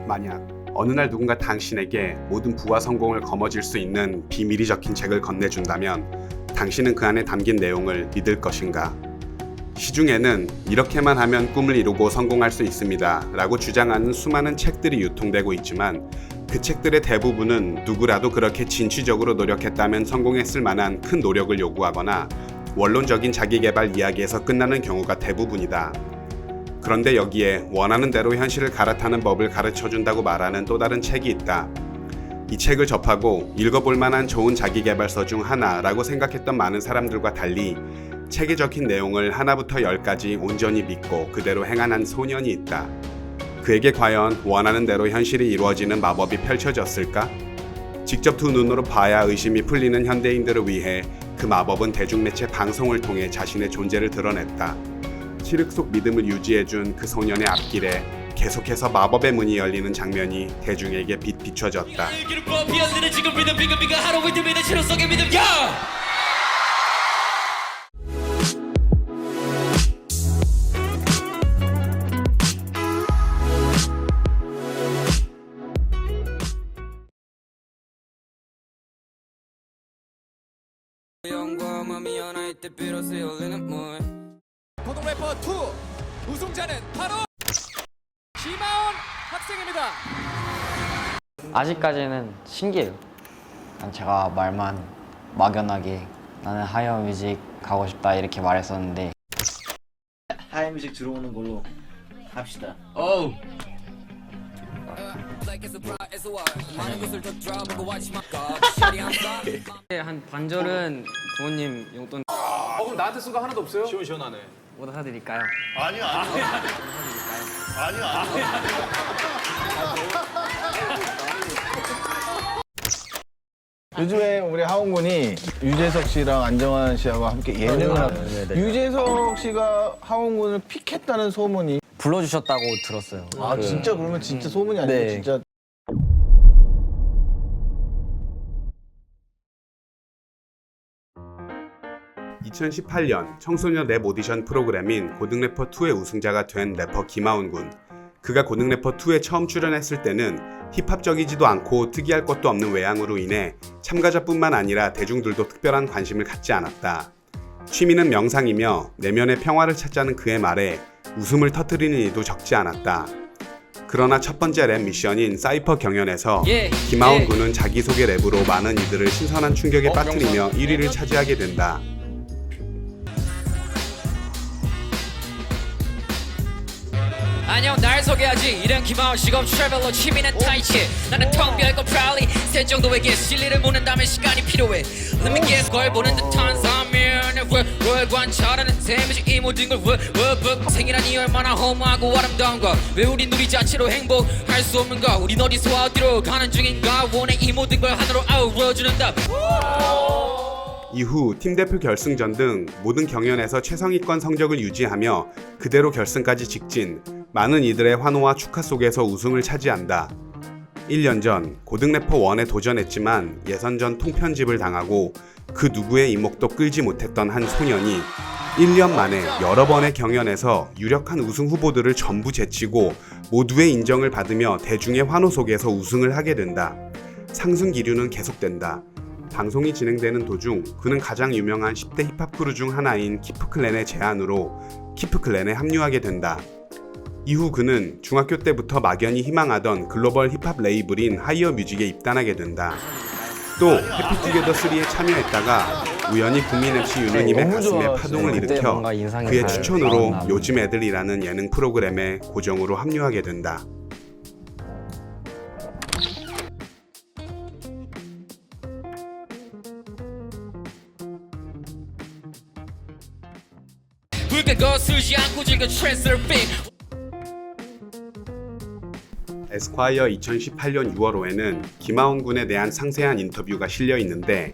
만약 어느 날 누군가 당신에게 모든 부와 성공을 거머쥘 수 있는 비밀이 적힌 책을 건네준다면 당신은 그 안에 담긴 내용을 믿을 것인가? 시중에는 이렇게만 하면 꿈을 이루고 성공할 수 있습니다 라고 주장하는 수많은 책들이 유통되고 있지만 그 책들의 대부분은 누구라도 그렇게 진취적으로 노력했다면 성공했을 만한 큰 노력을 요구하거나 원론적인 자기계발 이야기에서 끝나는 경우가 대부분이다. 그런데 여기에 원하는 대로 현실을 갈아타는 법을 가르쳐준다고 말하는 또 다른 책이 있다. 이 책을 접하고 읽어볼 만한 좋은 자기계발서 중 하나라고 생각했던 많은 사람들과 달리 책에 적힌 내용을 하나부터 10까지 온전히 믿고 그대로 행한 한 소년이 있다. 그에게 과연 원하는 대로 현실이 이루어지는 마법이 펼쳐졌을까? 직접 두 눈으로 봐야 의심이 풀리는 현대인들을 위해 그 마법은 대중매체 방송을 통해 자신의 존재를 드러냈다. 칠흑 속 믿음을 유지해준 그 소년의 앞길에 계속해서 마법의 문이 열리는 장면이 대중에게 비춰졌다. 고등 래퍼 2 우승자는 바로 김하온 학생입니다. 아직까지는 신기해요. 제가 말만 막연하게 나는 하이어 뮤직 가고 싶다 이렇게 말했었는데 하이 뮤직 들어오는 걸로 합시다. 어우. 한 반절은 부모님 용돈 그럼 나한테 쓴 거 하나도 없어요? 시원시원하네. 뭐다 사드릴까요? 아니야. 요즘에 우리 하온 군이 유재석 씨랑 안정환 씨하고 함께 예능을 하고 유재석 씨가 하온 군을 픽했다는 소문이 불러주셨다고 들었어요. 아 진짜 그러면 진짜 소문이 아니고 네. 진짜 2018년 청소년 랩 오디션 프로그램인 고등래퍼2의 우승자가 된 래퍼 김하온 군. 그가 고등래퍼2에 처음 출연했을 때는 힙합적이지도 않고 특이할 것도 없는 외향으로 인해 참가자뿐만 아니라 대중들도 특별한 관심을 갖지 않았다. 취미는 명상이며 내면의 평화를 찾자는 그의 말에 웃음을 터뜨리는 이도 적지 않았다. 그러나 첫 번째 랩 미션인 사이퍼 경연에서 김하온 군은 자기소개 랩으로 많은 이들을 신선한 충격에 빠뜨리며 1위를 차지하게 된다. 안녕 날 소개하지 이름 김하온 직업 트래블러 취미는 타이치 나는 텅 비어있고 프라울리 새 정도에게 실리를 묻는다면 시간이 필요해 Let me guess 걸 보는 듯한 사면에 월 관찰하는 데미지 이 모든 걸 생이란 이 얼마나 허무하고 아름다운가 왜 우린 우리 자체로 행복할 수 없는가 우린 어디서 어디로 가는 중인가 원해 이 모든 걸 하나로 아우러주는 답 이후 팀대표 결승전 등 모든 경연에서 최상위권 성적을 유지하며 그대로 결승까지 직진, 많은 이들의 환호와 축하 속에서 우승을 차지한다. 1년 전 고등래퍼 1에 도전했지만 예선전 통편집을 당하고 그 누구의 이목도 끌지 못했던 한 소년이 1년 만에 여러 번의 경연에서 유력한 우승 후보들을 전부 제치고 모두의 인정을 받으며 대중의 환호 속에서 우승을 하게 된다. 상승 기류는 계속된다. 방송이 진행되는 도중 그는 가장 유명한 10대 힙합 크루 중 하나인 키프클랜의 제안으로 키프클랜에 합류하게 된다. 이후 그는 중학교 때부터 막연히 희망하던 글로벌 힙합 레이블인 하이어 뮤직에 입단하게 된다. 또 해피투게더 3에 참여했다가 우연히 국민 MC 윤우님의 가슴에 파동을 일으켜 그의 추천으로 요즘 애들이라는 예능 프로그램에 고정으로 합류하게 된다. 불가 거슬지 않고 즐겨 트랜스서핑 에스콰이어 2018년 6월호에는 김하온 군에 대한 상세한 인터뷰가 실려 있는데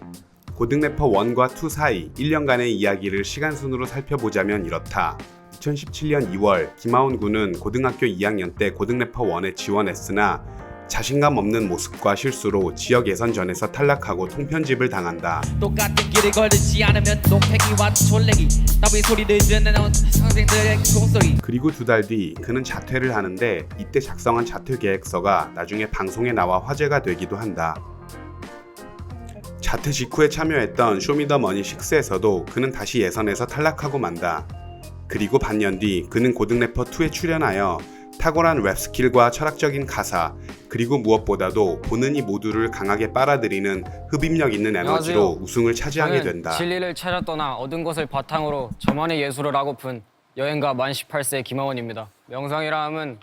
고등래퍼 1과 2 사이 1년간의 이야기를 시간순으로 살펴보자면 이렇다. 2017년 2월 김하온 군은 고등학교 2학년 때 고등래퍼 1에 지원했으나 자신감 없는 모습과 실수로 지역 예선전에서 탈락하고 통편집을 당한다. 똑같은 길을 걸지 않으면 똥팽이와 졸래기 따위 소리를 듣는 선생들의 종소리. 그리고 2달 뒤 그는 자퇴를 하는데 이때 작성한 자퇴 계획서가 나중에 방송에 나와 화제가 되기도 한다. 자퇴 직후에 참여했던 쇼미더머니 6에서도 그는 다시 예선에서 탈락하고 만다. 그리고 반년 뒤 그는 고등 래퍼 2에 출연하여 탁월한 랩 스킬과 철학적인 가사, 그리고 무엇보다도 보는 이 모두를 강하게 빨아들이는 흡입력 있는 에너지로 안녕하세요. 우승을 차지하게 된다. 진리를 찾아 떠나 얻은 것을 바탕으로 저만의 예술을 하고픈 여행가 만 18세 김하원입니다. 명상이라 함은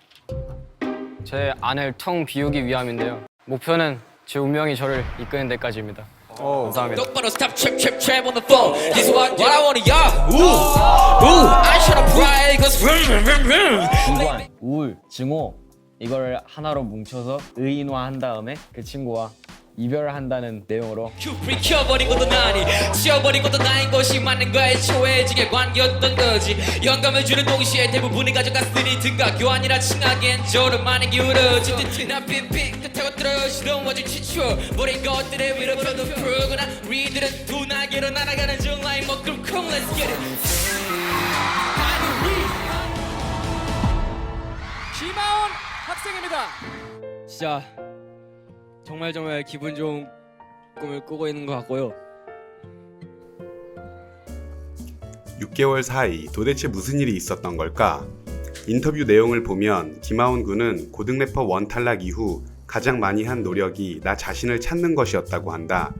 제 안을 텅 비우기 위함인데요. 목표는 제 운명이 저를 이끄는 데까지입니다. 감사합니다. 똑바로 stop trap on the phone. This is what I want, yeah. Ooh, I should have pride, cause 이관, 우울, 증오 이거를 하나로 뭉쳐서 의인화한 다음에 그 친구와 이별을 한다는 내용으로 비켜버린 것도 나니 지워버린 것도 나인 것이 맞는 거에 초해지게 관계였던 거지. 영감을 주는 동시에 대부분이 가져갔으니 등가 교환이라 칭하기엔 저를 많이 기울어지. 나 삐삐 끝하고 떨어지던 와준 지쳐 버린 것들의 위로 펴도 풀거나 리들은 두 날개로 날아가는 중 like 먹금 콩 let's get it. 김하온 학생입니다. 진짜 정말 기분 좋은 꿈을 꾸고 있는 것 같고요. 6개월 사이 도대체 무슨 일이 있었던 걸까? 인터뷰 내용을 보면 김하온 군은 고등 래퍼 1 탈락 이후 가장 많이 한 노력이 나 자신을 찾는 것이었다고 한다.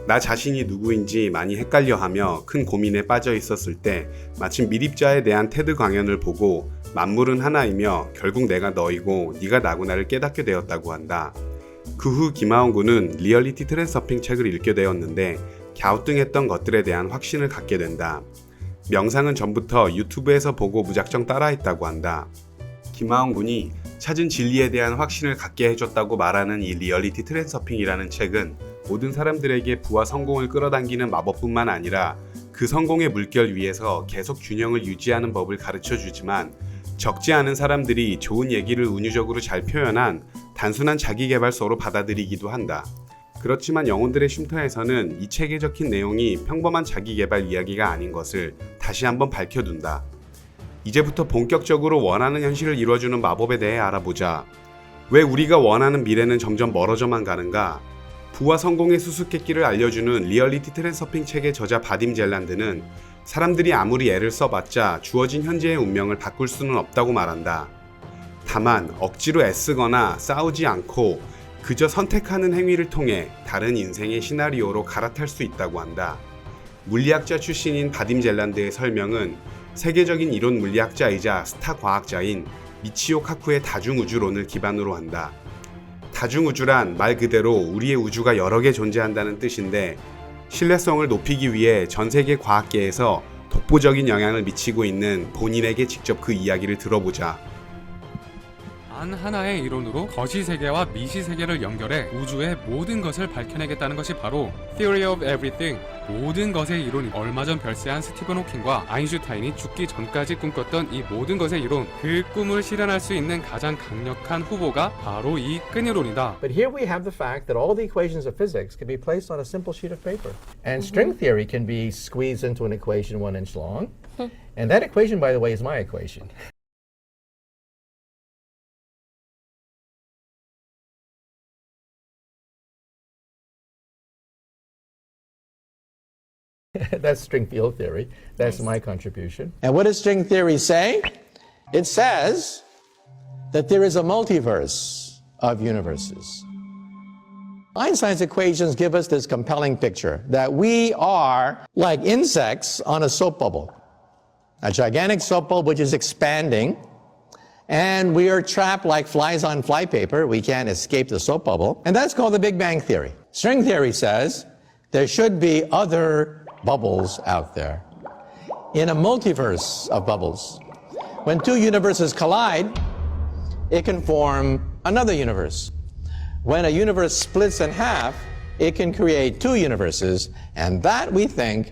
나 자신이 누구인지 많이 헷갈려하며 큰 고민에 빠져 있었을 때 마침 미립자에 대한 테드 강연을 보고 만물은 하나이며 결국 내가 너이고 네가 나구나를 깨닫게 되었다고 한다. 그 후 김하온 군은 리얼리티 트랜서핑 책을 읽게 되었는데 갸우뚱했던 것들에 대한 확신을 갖게 된다. 명상은 전부터 유튜브에서 보고 무작정 따라했다고 한다. 김하온 군이 찾은 진리에 대한 확신을 갖게 해줬다고 말하는 이 리얼리티 트랜서핑이라는 책은 모든 사람들에게 부와 성공을 끌어당기는 마법뿐만 아니라 그 성공의 물결 위에서 계속 균형을 유지하는 법을 가르쳐주지만 적지 않은 사람들이 좋은 얘기를 운유적으로 잘 표현한 단순한 자기계발서로 받아들이기도 한다. 그렇지만 영혼들의 쉼터에서는 이 책에 적힌 내용이 평범한 자기계발 이야기가 아닌 것을 다시 한번 밝혀둔다. 이제부터 본격적으로 원하는 현실을 이루어주는 마법에 대해 알아보자. 왜 우리가 원하는 미래는 점점 멀어져만 가는가? 부와 성공의 수수께끼를 알려주는 리얼리티 트랜서핑 책의 저자 바딤 젤란드는 사람들이 아무리 애를 써봤자 주어진 현재의 운명을 바꿀 수는 없다고 말한다. 다만 억지로 애쓰거나 싸우지 않고 그저 선택하는 행위를 통해 다른 인생의 시나리오로 갈아탈 수 있다고 한다. 물리학자 출신인 바딤 젤란드의 설명은 세계적인 이론 물리학자이자 스타 과학자인 미치오 카쿠의 다중우주론을 기반으로 한다. 다중우주란 말 그대로 우리의 우주가 여러 개 존재한다는 뜻인데 신뢰성을 높이기 위해 전 세계 과학계에서 독보적인 영향을 미치고 있는 본인에게 직접 그 이야기를 들어보자. 단 하나의 이론으로 거시세계와 미시세계를 연결해 우주의 모든 것을 밝혀내겠다는 것이 바로 Theory of Everything, 모든 것의 이론이 얼마 전 별세한 스티븐 호킹과 아인슈타인이 죽기 전까지 꿈꿨던 이 모든 것의 이론, 그 꿈을 실현할 수 있는 가장 강력한 후보가 바로 이 끈이론이다. But here we have the fact that all the equations of physics can be placed on a simple sheet of paper. And string theory can be squeezed into an equation 1 inch long. And that equation, by the way, is my equation. That's string field theory. That's my contribution. And what does string theory say? It says that there is a multiverse of universes. Einstein's equations give us this compelling picture that we are like insects on a soap bubble, a gigantic soap bubble which is expanding, and we are trapped like flies on flypaper. We can't escape the soap bubble, and that's called the Big Bang Theory. String theory says there should be other bubbles out there in a multiverse of bubbles. When two universes collide, it can form another universe. When a universe splits in half, it can create two universes, and that we think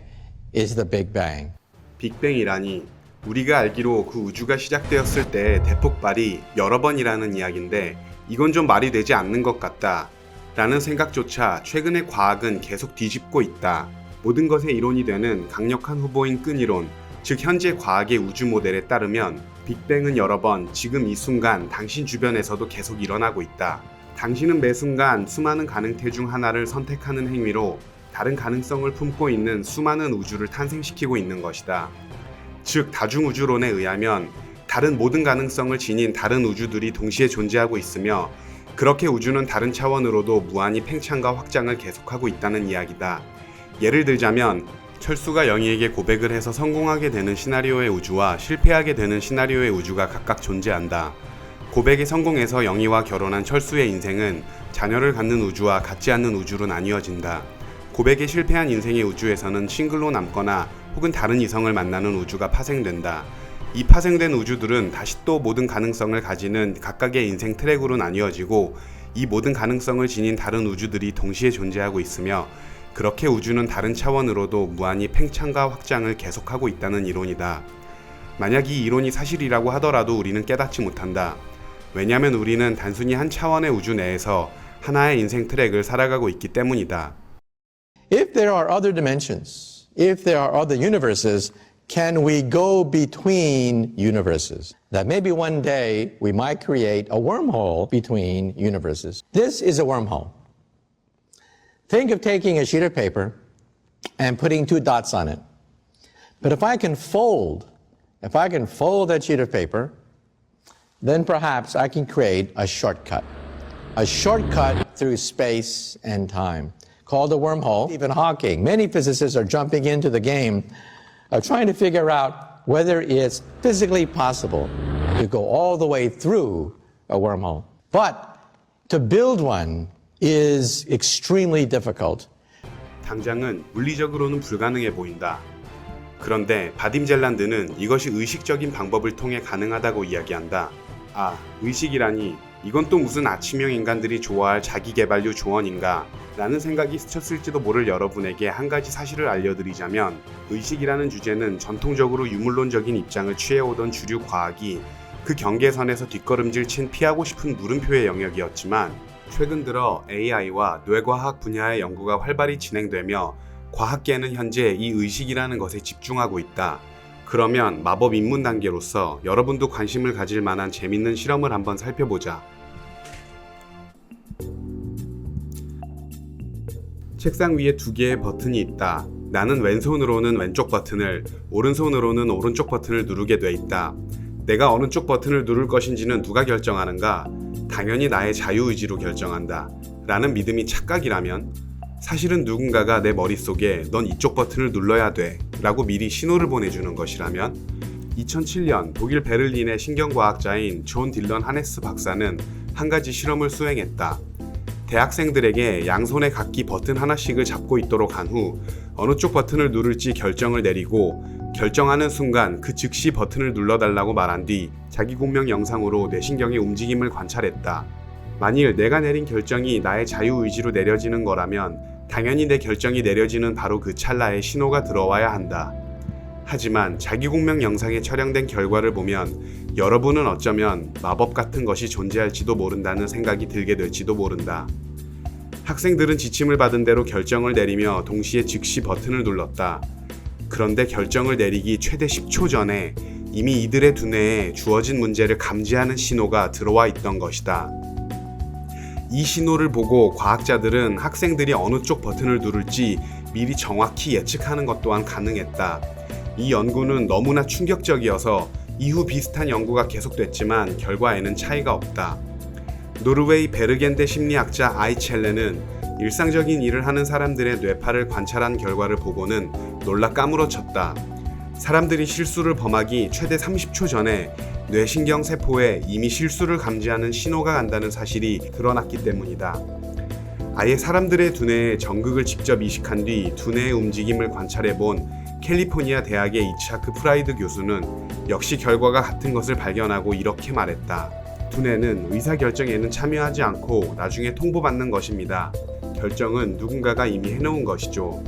is the Big Bang. 빅뱅이라니 우리가 알기로 그 우주가 시작되었을 때 대폭발이 여러 번이라는 이야기인데 이건 좀 말이 되지 않는 것 같다 라는 생각조차 최근에 과학은 계속 뒤집고 있다. 모든 것의 이론이 되는 강력한 후보인 끈이론, 즉 현재 과학의 우주 모델에 따르면 빅뱅은 여러 번, 지금 이 순간 당신 주변에서도 계속 일어나고 있다. 당신은 매 순간 수많은 가능태 중 하나를 선택하는 행위로 다른 가능성을 품고 있는 수많은 우주를 탄생시키고 있는 것이다. 즉 다중우주론에 의하면 다른 모든 가능성을 지닌 다른 우주들이 동시에 존재하고 있으며 그렇게 우주는 다른 차원으로도 무한히 팽창과 확장을 계속하고 있다는 이야기다. 예를 들자면 철수가 영희에게 고백을 해서 성공하게 되는 시나리오의 우주와 실패하게 되는 시나리오의 우주가 각각 존재한다. 고백에 성공해서 영희와 결혼한 철수의 인생은 자녀를 갖는 우주와 갖지 않는 우주로 나뉘어진다. 고백에 실패한 인생의 우주에서는 싱글로 남거나 혹은 다른 이성을 만나는 우주가 파생된다. 이 파생된 우주들은 다시 또 모든 가능성을 가지는 각각의 인생 트랙으로 나뉘어지고 이 모든 가능성을 지닌 다른 우주들이 동시에 존재하고 있으며 그렇게 우주는 다른 차원으로도 무한히 팽창과 확장을 계속하고 있다는 이론이다. 만약 이 이론이 사실이라고 하더라도 우리는 깨닫지 못한다. 왜냐하면 우리는 단순히 한 차원의 우주 내에서 하나의 인생 트랙을 살아가고 있기 때문이다. If there are other dimensions, if there are other universes, can we go between universes? That maybe one day we might create a wormhole between universes. This is a wormhole. Think of taking a sheet of paper and putting two dots on it. But if I can fold that sheet of paper, then perhaps I can create a shortcut through space and time, called a wormhole. Stephen Hawking, many physicists are jumping into the game of trying to figure out whether it's physically possible to go all the way through a wormhole. But to build one is extremely difficult. 당장은 물리적으로는 불가능해 보인다. 그런데 바딤 젤란드는 이것이 의식적인 방법을 통해 가능하다고 이야기한다. 아, 의식이라니 이건 또 무슨 아침형 인간들이 좋아할 자기개발류 조언인가? 라는 생각이 스쳤을지도 모를 여러분에게 한 가지 사실을 알려드리자면 의식이라는 주제는 전통적으로 유물론적인 입장을 취해오던 주류 과학이 그 경계선에서 뒷걸음질 친 피하고 싶은 물음표의 영역이었지만 최근 들어 AI와 뇌과학 분야의 연구가 활발히 진행되며 과학계는 현재 이 의식이라는 것에 집중하고 있다. 그러면 마법 입문 단계로서 여러분도 관심을 가질 만한 재밌는 실험을 한번 살펴보자. 책상 위에 두 개의 버튼이 있다. 나는 왼손으로는 왼쪽 버튼을, 오른손으로는 오른쪽 버튼을 누르게 돼 있다. 내가 어느 쪽 버튼을 누를 것인지는 누가 결정하는가? 당연히 나의 자유의지로 결정한다. 라는 믿음이 착각이라면 사실은 누군가가 내 머릿속에 넌 이쪽 버튼을 눌러야 돼 라고 미리 신호를 보내주는 것이라면 2007년 독일 베를린의 신경과학자인 존 딜런 하네스 박사는 한 가지 실험을 수행했다. 대학생들에게 양손에 각기 버튼 하나씩을 잡고 있도록 한 후 어느 쪽 버튼을 누를지 결정을 내리고 결정하는 순간 그 즉시 버튼을 눌러달라고 말한 뒤 자기 공명 영상으로 뇌신경의 움직임을 관찰했다. 만일 내가 내린 결정이 나의 자유의지로 내려지는 거라면 당연히 내 결정이 내려지는 바로 그 찰나에 신호가 들어와야 한다. 하지만 자기 공명 영상에 촬영된 결과를 보면 여러분은 어쩌면 마법 같은 것이 존재할지도 모른다는 생각이 들게 될지도 모른다. 학생들은 지침을 받은 대로 결정을 내리며 동시에 즉시 버튼을 눌렀다. 그런데 결정을 내리기 최대 10초 전에 이미 이들의 두뇌에 주어진 문제를 감지하는 신호가 들어와 있던 것이다. 이 신호를 보고 과학자들은 학생들이 어느 쪽 버튼을 누를지 미리 정확히 예측하는 것 또한 가능했다. 이 연구는 너무나 충격적이어서 이후 비슷한 연구가 계속됐지만 결과에는 차이가 없다. 노르웨이 베르겐대 심리학자 아이첼레는 일상적인 일을 하는 사람들의 뇌파를 관찰한 결과를 보고는 놀라 까무러쳤다. 사람들이 실수를 범하기 최대 30초 전에 뇌신경 세포에 이미 실수를 감지하는 신호가 간다는 사실이 드러났기 때문이다. 아예 사람들의 두뇌에 정극을 직접 이식한 뒤 두뇌의 움직임을 관찰해본 캘리포니아 대학의 이차크 프라이드 교수는 역시 결과가 같은 것을 발견하고 이렇게 말했다. 두뇌는 의사결정에는 참여하지 않고 나중에 통보받는 것입니다. 결정은 누군가가 이미 해놓은 것이죠.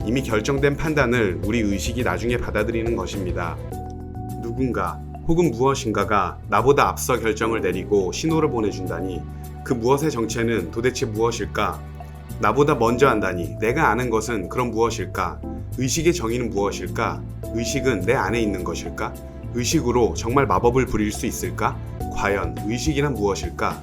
이미 결정된 판단을 우리 의식이 나중에 받아들이는 것입니다. 누군가 혹은 무엇인가가 나보다 앞서 결정을 내리고 신호를 보내준다니 그 무엇의 정체는 도대체 무엇일까? 나보다 먼저 안다니 내가 아는 것은 그럼 무엇일까? 의식의 정의는 무엇일까? 의식은 내 안에 있는 것일까? 의식으로 정말 마법을 부릴 수 있을까? 과연 의식이란 무엇일까?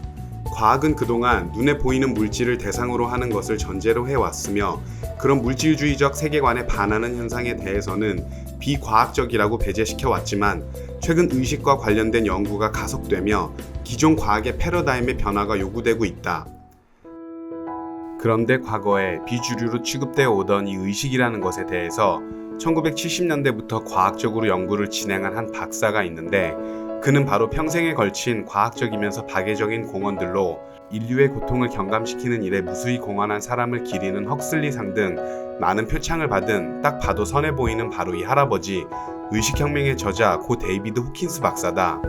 과학은 그동안 눈에 보이는 물질을 대상으로 하는 것을 전제로 해왔으며 그런 물질주의적 세계관에 반하는 현상에 대해서는 비과학적이라고 배제시켜 왔지만 최근 의식과 관련된 연구가 가속되며 기존 과학의 패러다임의 변화가 요구되고 있다. 그런데 과거에 비주류로 취급되어 오던 이 의식이라는 것에 대해서 1970년대부터 과학적으로 연구를 진행한 한 박사가 있는데 그는 바로 평생에 걸친 과학적이면서 파괴적인 공헌들로 인류의 고통을 경감시키는 일에 무수히 공헌한 사람을 기리는 헉슬리상 등 많은 표창을 받은 딱 봐도 선해 보이는 바로 이 할아버지, 의식혁명의 저자 고 데이비드 호킨스 박사다.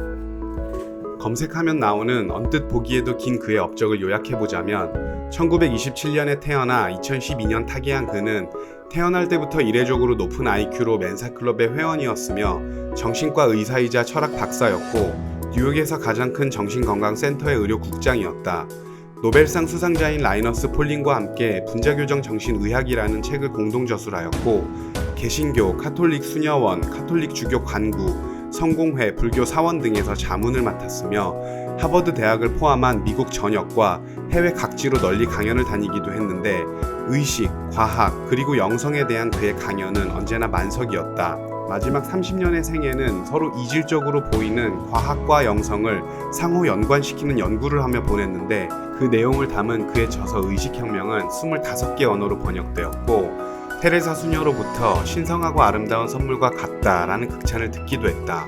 검색하면 나오는 언뜻 보기에도 긴 그의 업적을 요약해보자면 1927년에 태어나 2012년 타계한 그는 태어날 때부터 이례적으로 높은 IQ로 멘사클럽의 회원이었으며 정신과 의사이자 철학 박사였고 뉴욕에서 가장 큰 정신건강센터의 의료국장이었다. 노벨상 수상자인 라이너스 폴린과 함께 분자교정 정신의학이라는 책을 공동저술하였고 개신교, 카톨릭 수녀원, 카톨릭 주교 관구, 성공회, 불교 사원 등에서 자문을 맡았으며 하버드 대학을 포함한 미국 전역과 해외 각지로 널리 강연을 다니기도 했는데 의식, 과학, 그리고 영성에 대한 그의 강연은 언제나 만석이었다. 마지막 30년의 생애는 서로 이질적으로 보이는 과학과 영성을 상호 연관시키는 연구를 하며 보냈는데 그 내용을 담은 그의 저서 의식혁명은 25개 언어로 번역되었고 테레사 수녀로부터 신성하고 아름다운 선물과 같다라는 극찬을 듣기도 했다.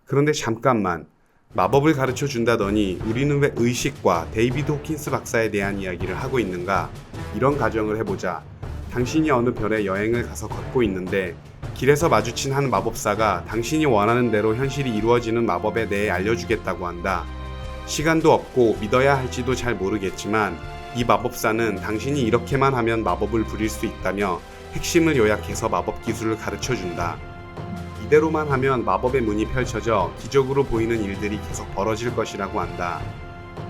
그런데 잠깐만, 마법을 가르쳐 준다더니 우리는 왜 의식과 데이비드 호킨스 박사에 대한 이야기를 하고 있는가? 이런 가정을 해보자. 당신이 어느 별에 여행을 가서 걷고 있는데 길에서 마주친 한 마법사가 당신이 원하는 대로 현실이 이루어지는 마법에 대해 알려주겠다고 한다. 시간도 없고 믿어야 할지도 잘 모르겠지만 이 마법사는 당신이 이렇게만 하면 마법을 부릴 수 있다며 핵심을 요약해서 마법 기술을 가르쳐준다. 이대로만 하면 마법의 문이 펼쳐져 기적으로 보이는 일들이 계속 벌어질 것이라고 한다.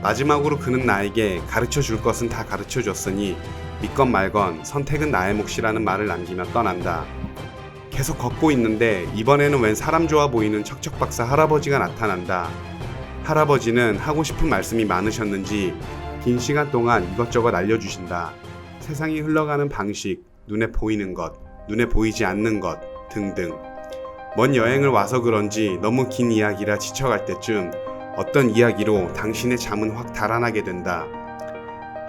마지막으로 그는 나에게 가르쳐줄 것은 다 가르쳐줬으니 믿건 말건 선택은 나의 몫이라는 말을 남기며 떠난다. 계속 걷고 있는데 이번에는 웬 사람 좋아 보이는 척척박사 할아버지가 나타난다. 할아버지는 하고 싶은 말씀이 많으셨는지 긴 시간 동안 이것저것 알려주신다. 세상이 흘러가는 방식, 눈에 보이는 것, 눈에 보이지 않는 것 등등. 먼 여행을 와서 그런지 너무 긴 이야기라 지쳐갈 때쯤 어떤 이야기로 당신의 잠은 확 달아나게 된다.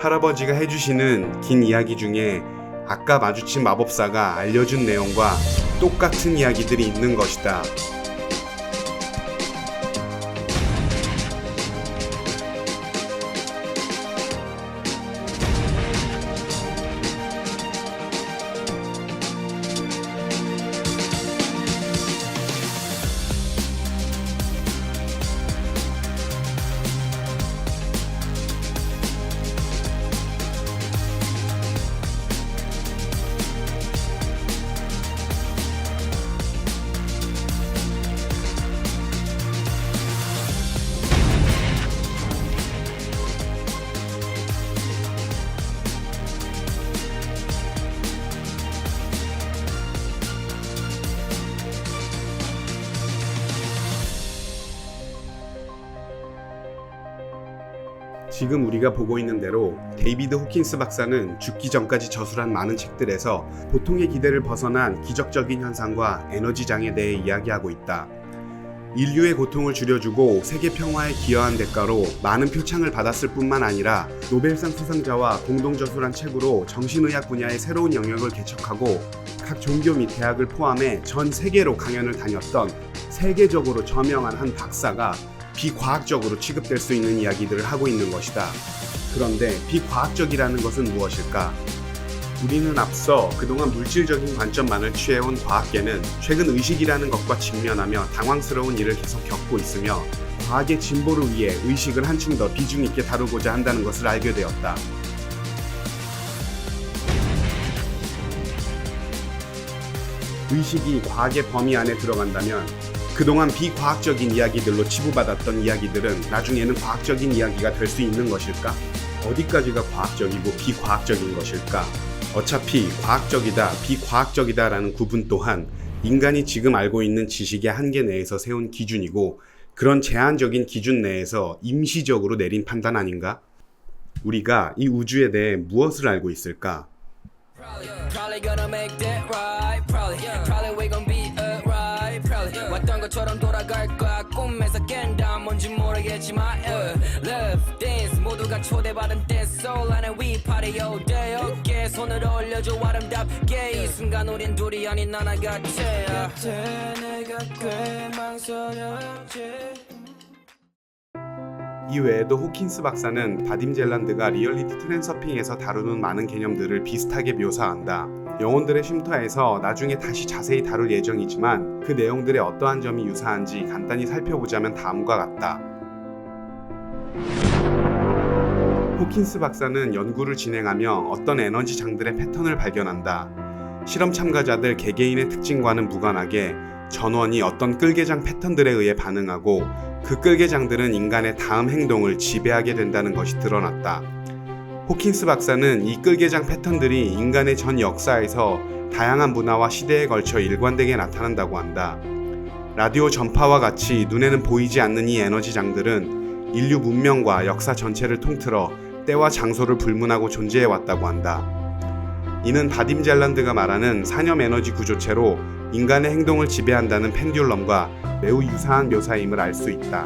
할아버지가 해주시는 긴 이야기 중에 아까 마주친 마법사가 알려준 내용과 똑같은 이야기들이 있는 것이다. 지금 우리가 보고 있는 대로 데이비드 호킨스 박사는 죽기 전까지 저술한 많은 책들에서 보통의 기대를 벗어난 기적적인 현상과 에너지장에 대해 이야기하고 있다. 인류의 고통을 줄여주고 세계 평화에 기여한 대가로 많은 표창을 받았을 뿐만 아니라 노벨상 수상자와 공동저술한 책으로 정신의학 분야의 새로운 영역을 개척하고 각 종교 및 대학을 포함해 전 세계로 강연을 다녔던 세계적으로 저명한 한 박사가 비과학적으로 취급될 수 있는 이야기들을 하고 있는 것이다. 그런데 비과학적이라는 것은 무엇일까? 우리는 앞서 그동안 물질적인 관점만을 취해온 과학계는 최근 의식이라는 것과 직면하며 당황스러운 일을 계속 겪고 있으며 과학의 진보를 위해 의식을 한층 더 비중 있게 다루고자 한다는 것을 알게 되었다. 의식이 과학의 범위 안에 들어간다면 그동안 비과학적인 이야기들로 치부받았던 이야기들은 나중에는 과학적인 이야기가 될 수 있는 것일까? 어디까지가 과학적이고 비과학적인 것일까? 어차피 과학적이다, 비과학적이다라는 구분 또한 인간이 지금 알고 있는 지식의 한계 내에서 세운 기준이고 그런 제한적인 기준 내에서 임시적으로 내린 판단 아닌가? 우리가 이 우주에 대해 무엇을 알고 있을까? Probably gonna make that right. Probably we gon' be alright. 왔던 것처럼 돌아갈 거야. 꿈에서 깬다 뭔지 모르겠지만 love dance 모두가 초대받은 dance soul 안에 we party all day. 어깨 손을 올려줘 아름답게 이 순간 우린 둘이 아닌 하나같이. 내가 꽤 망설였지. 이 외에도 호킨스 박사는 바딤 젤란드가 리얼리티 트랜서핑에서 다루는 많은 개념들을 비슷하게 묘사한다. 영혼들의 쉼터에서 나중에 다시 자세히 다룰 예정이지만 그 내용들의 어떠한 점이 유사한지 간단히 살펴보자면 다음과 같다. 호킨스 박사는 연구를 진행하며 어떤 에너지 장들의 패턴을 발견한다. 실험 참가자들 개개인의 특징과는 무관하게 전원이 어떤 끌개장 패턴들에 의해 반응하고 그 끌개장들은 인간의 다음 행동을 지배하게 된다는 것이 드러났다. 호킨스 박사는 이 끌개장 패턴들이 인간의 전 역사에서 다양한 문화와 시대에 걸쳐 일관되게 나타난다고 한다. 라디오 전파와 같이 눈에는 보이지 않는 이 에너지장들은 인류 문명과 역사 전체를 통틀어 때와 장소를 불문하고 존재해왔다고 한다. 이는 바딤 젤란드가 말하는 산염 에너지 구조체로 인간의 행동을 지배한다는 펜듈럼과 매우 유사한 묘사임을 알 수 있다.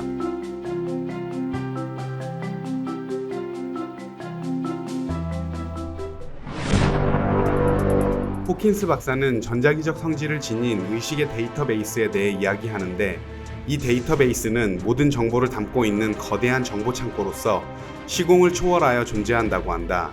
호킨스 박사는 전자기적 성질을 지닌 의식의 데이터베이스에 대해 이야기하는데 이 데이터베이스는 모든 정보를 담고 있는 거대한 정보 창고로서 시공을 초월하여 존재한다고 한다.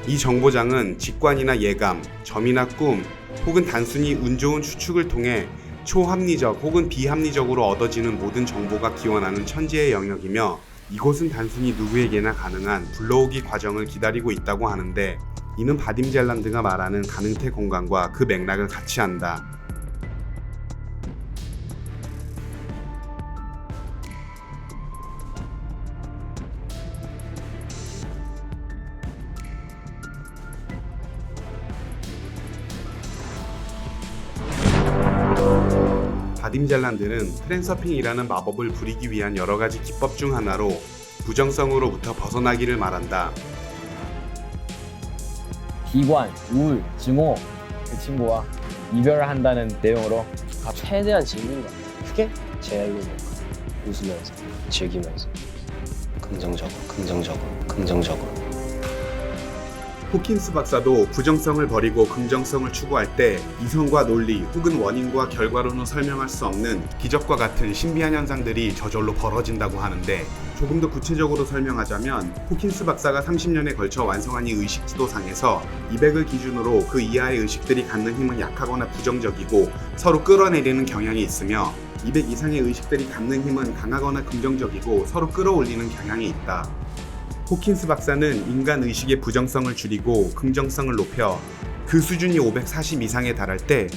이 정보장은 직관이나 예감, 점이나 꿈, 혹은 단순히 운 좋은 추측을 통해 초합리적 혹은 비합리적으로 얻어지는 모든 정보가 기원하는 천지의 영역이며 이곳은 단순히 누구에게나 가능한 불러오기 과정을 기다리고 있다고 하는데 이는 바딤 젤란드가 말하는 가능태 공간과 그 맥락을 같이 한다. 바딤 젤란드는 트랜서핑이라는 마법을 부리기 위한 여러가지 기법 중 하나로 부정성으로부터 벗어나기를 말한다. 비관, 우울, 증오 그 친구와 이별한다는 내용으로 최대한 즐기는 것 같아요. 크게 제일로 웃으면서 즐기면서 긍정적으로 호킨스 박사도 부정성을 버리고 긍정성을 추구할 때 이성과 논리 혹은 원인과 결과로는 설명할 수 없는 기적과 같은 신비한 현상들이 저절로 벌어진다고 하는데 조금 더 구체적으로 설명하자면 호킨스 박사가 30년에 걸쳐 완성한 이 의식지도상에서 200을 기준으로 그 이하의 의식들이 갖는 힘은 약하거나 부정적이고 서로 끌어내리는 경향이 있으며 200 이상의 의식들이 갖는 힘은 강하거나 긍정적이고 서로 끌어올리는 경향이 있다. 호킨스 박사는 인간 의식의 부정성을 줄이고 긍정성을 높여 그 수준이 540 이상에 달할 때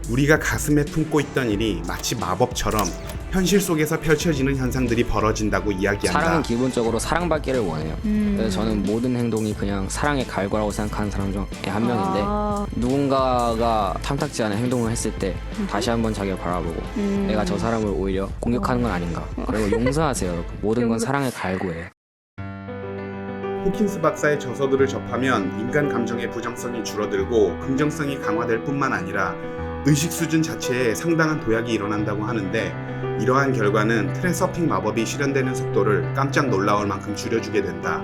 우리가 가슴에 품고 있던 일이 마치 마법처럼 현실 속에서 펼쳐지는 현상들이 벌어진다고 이야기한다. 사람은 기본적으로 사랑받기를 원해요. 그래서 저는 모든 행동이 그냥 사랑의 갈고라고 생각하는 사람 중에 한 명인데 누군가가 탐탁지 않은 행동을 했을 때 다시 한번 자기를 바라보고 내가 저 사람을 오히려 공격하는 건 아닌가. 그리고 용서하세요 여러분. 모든 건 사랑의 갈고예요. 호킨스 박사의 저서들을 접하면 인간 감정의 부정성이 줄어들고 긍정성이 강화될 뿐만 아니라 의식 수준 자체에 상당한 도약이 일어난다고 하는데 이러한 결과는 트랜서핑 마법이 실현되는 속도를 깜짝 놀라울 만큼 줄여주게 된다.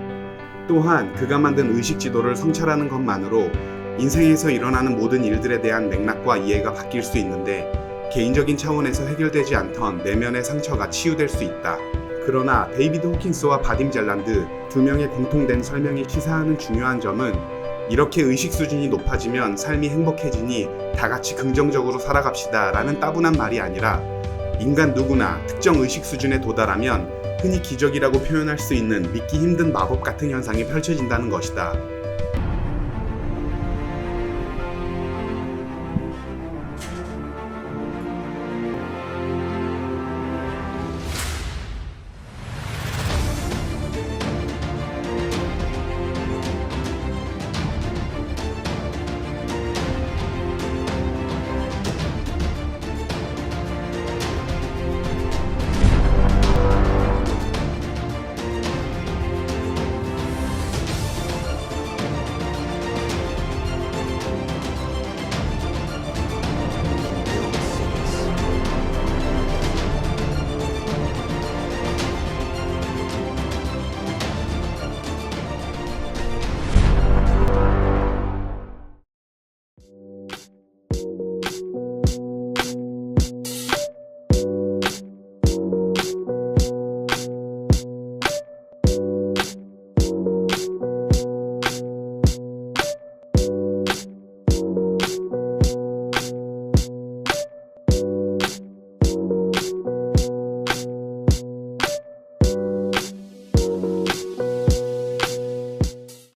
또한 그가 만든 의식 지도를 성찰하는 것만으로 인생에서 일어나는 모든 일들에 대한 맥락과 이해가 바뀔 수 있는데 개인적인 차원에서 해결되지 않던 내면의 상처가 치유될 수 있다. 그러나 데이비드 호킨스와 바딤 젤란드 두 명의 공통된 설명이 시사하는 중요한 점은 이렇게 의식 수준이 높아지면 삶이 행복해지니 다 같이 긍정적으로 살아갑시다 라는 따분한 말이 아니라 인간 누구나 특정 의식 수준에 도달하면 흔히 기적이라고 표현할 수 있는 믿기 힘든 마법 같은 현상이 펼쳐진다는 것이다.